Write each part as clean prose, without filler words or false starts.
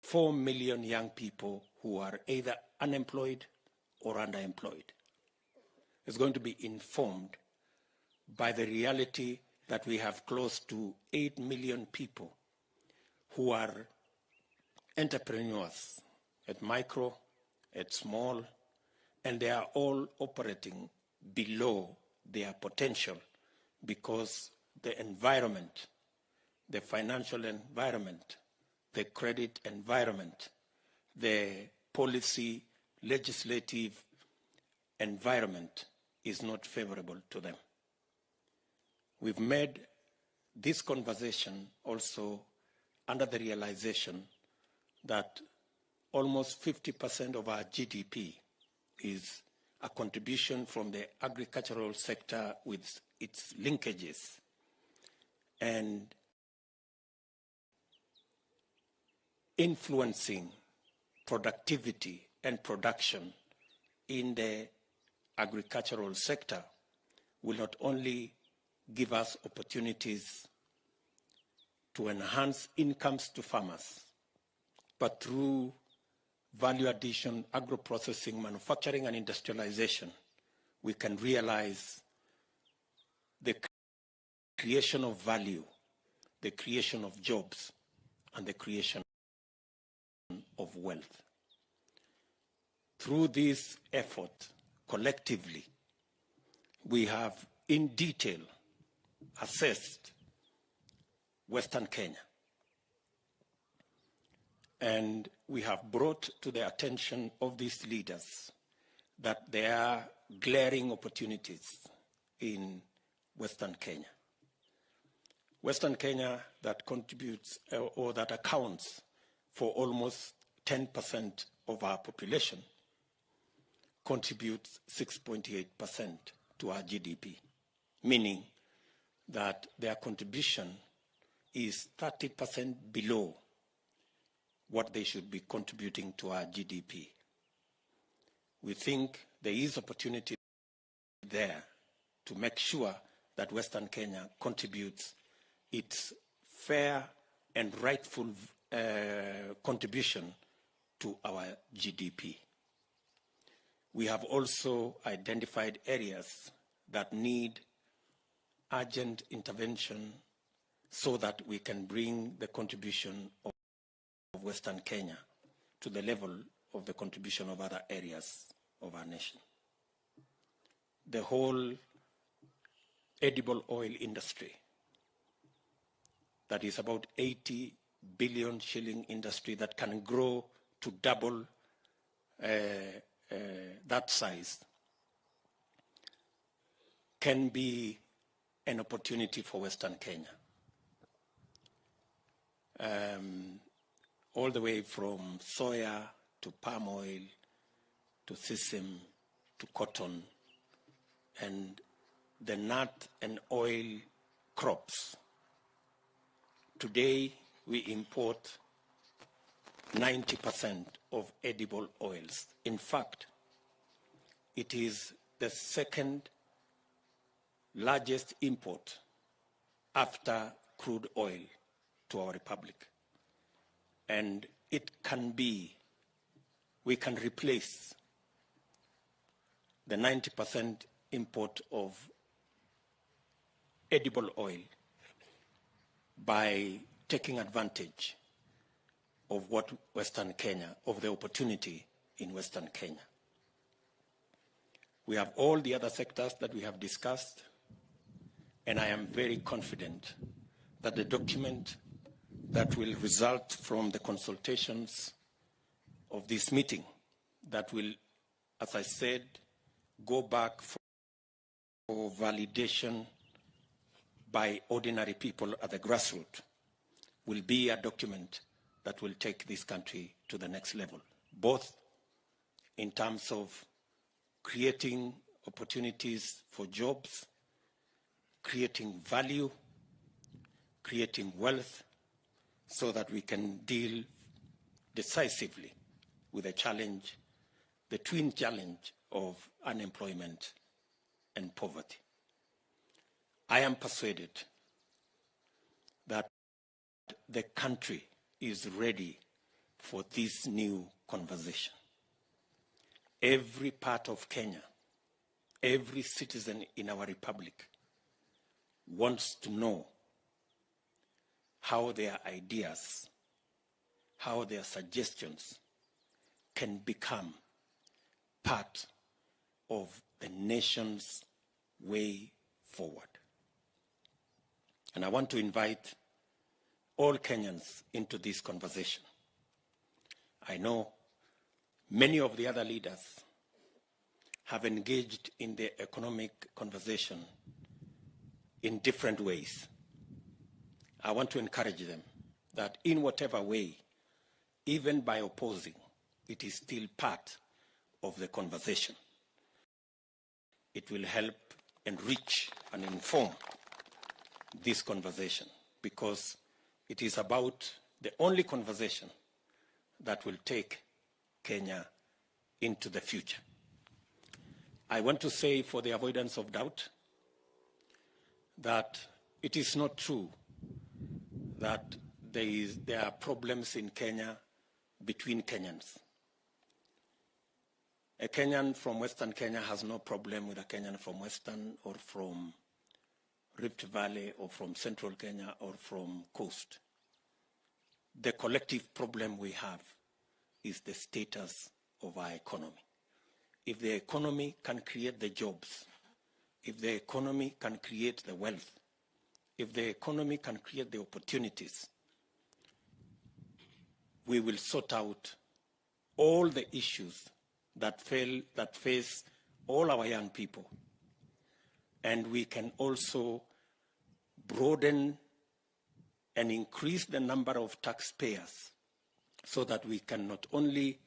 4 million young people who are either unemployed or underemployed. It's going to be informed by the reality that we have close to 8 million people who are entrepreneurs at micro, at small, and they are all operating below their potential because the environment, the financial environment, the credit environment, the policy, legislative environment is not favorable to them. We've made this conversation also under the realization that almost 50% of our GDP is a contribution from the agricultural sector with its linkages. And influencing productivity and production in the agricultural sector will not only give us opportunities to enhance incomes to farmers, but through value addition, agro-processing, manufacturing, and industrialization, we can realize the creation of value, the creation of jobs, and the creation of wealth. Through this effort, collectively, we have in detail assessed Western Kenya. And we have brought to the attention of these leaders that there are glaring opportunities in Western Kenya. Western Kenya that contributes or that accounts for almost 10% of our population contributes 6.8% to our GDP, meaning that their contribution is 30% below what they should be contributing to our GDP. We think there is opportunity there to make sure that Western Kenya contributes its fair and rightful contribution to our GDP. We have also identified areas that need urgent intervention so that we can bring the contribution of Western Kenya to the level of the contribution of other areas of our nation. The whole edible oil industry, that is about 80 billion shilling industry that can grow to double that size, can be an opportunity for Western Kenya. All the way from soya to palm oil to sesame to cotton and the nut and oil crops. Today we import 90% of edible oils. In fact, it is the second largest import after crude oil to our republic. And it can be, we can replace the 90% import of edible oil by taking advantage of what Western Kenya, of the opportunity in Western Kenya. We have all the other sectors that we have discussed, and I am very confident that the document that will result from the consultations of this meeting, that will, as I said, go back for validation by ordinary people at the grassroots, will be a document that will take this country to the next level, both in terms of creating opportunities for jobs, creating value, creating wealth, so that we can deal decisively with the challenge, the twin challenge of unemployment and poverty. I am persuaded that the country is ready for this new conversation. Every part of Kenya, every citizen in our republic wants to know how their ideas, how their suggestions can become part of the nation's way forward. And I want to invite all Kenyans into this conversation. I know many of the other leaders have engaged in the economic conversation in different ways. I want to encourage them that in whatever way, even by opposing, it is still part of the conversation. It will help enrich and inform this conversation, because it is about the only conversation that will take Kenya into the future. I want to say, for the avoidance of doubt, that it is not true that there are problems in Kenya between Kenyans. A Kenyan from Western Kenya has no problem with a Kenyan from Western or from Rift Valley or from Central Kenya or from Coast. The collective problem we have is the status of our economy. If the economy can create the jobs, if the economy can create the wealth, if the economy can create the opportunities, we will sort out all the issues that face all our young people. And we can also broaden and increase the number of taxpayers so that we can not only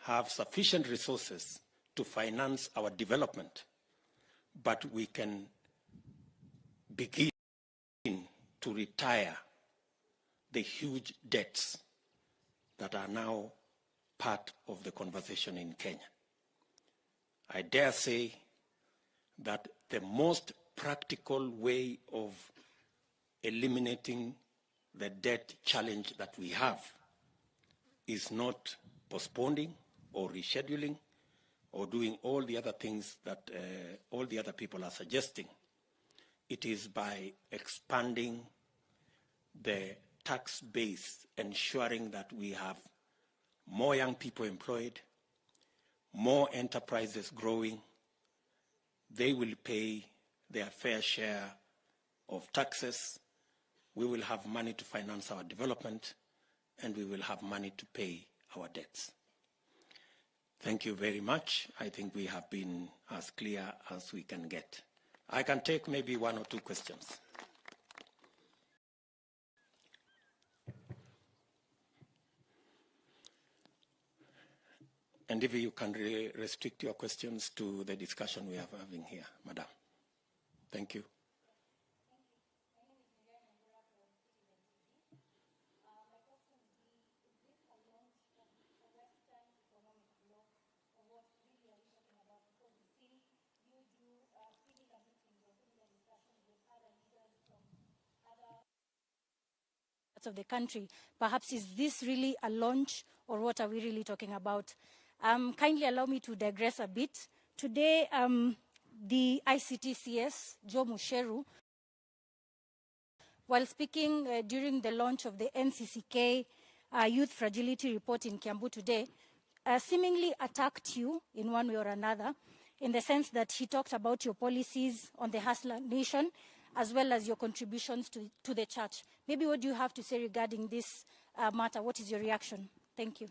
have sufficient resources to finance our development, but we can begin to retire the huge debts that are now part of the conversation in Kenya. I dare say that the most practical way of eliminating the debt challenge that we have is not postponing or rescheduling or doing all the other things that all the other people are suggesting. It is by expanding the tax base, ensuring that we have more young people employed, more enterprises growing. They will pay their fair share of taxes. We will have money to finance our development, and we will have money to pay our debts. Thank you very much. I think we have been as clear as we can get. I can take maybe one or two questions. And if you can restrict your questions to the discussion we are having here, Madam. Thank you. Of the country, perhaps is this really a launch, or what are we really talking about? Kindly allow me to digress a bit. Today, the ICTCS, Joe Musheru, while speaking during the launch of the NCCK Youth Fragility Report in Kiambu today, seemingly attacked you in one way or another, in the sense that he talked about your policies on the Hustler Nation, as well as your contributions to the church. Maybe what do you have to say regarding this matter? What is your reaction? Thank you.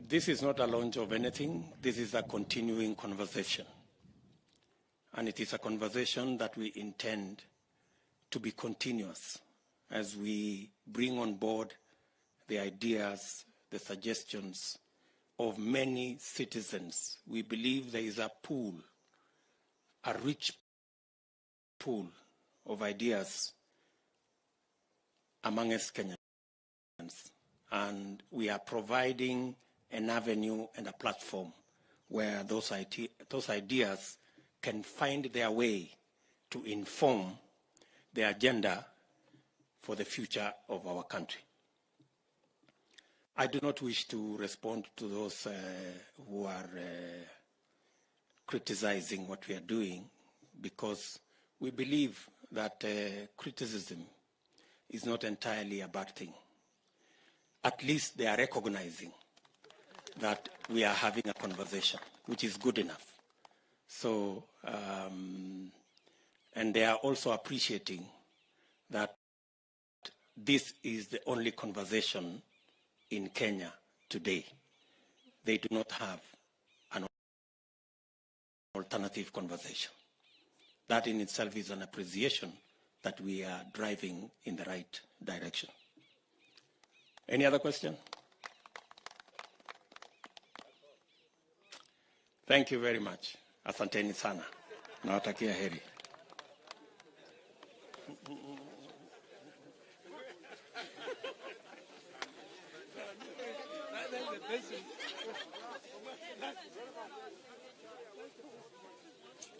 This is not a launch of anything. This is a continuing conversation. And it is a conversation that we intend to be continuous as we bring on board the ideas, the suggestions of many citizens. We believe there is a pool, a rich pool of ideas among us Kenyans. And we are providing an avenue and a platform where those ideas can find their way to inform the agenda for the future of our country. I do not wish to respond to those who are criticizing what we are doing, because we believe that criticism is not entirely a bad thing. At least they are recognizing that we are having a conversation, which is good enough. So, and they are also appreciating that this is the only conversation in Kenya today. They do not have an alternative conversation. That in itself is an appreciation that we are driving in the right direction. Any other question? Thank you very much. Asanteni sana. Nawatakia heri.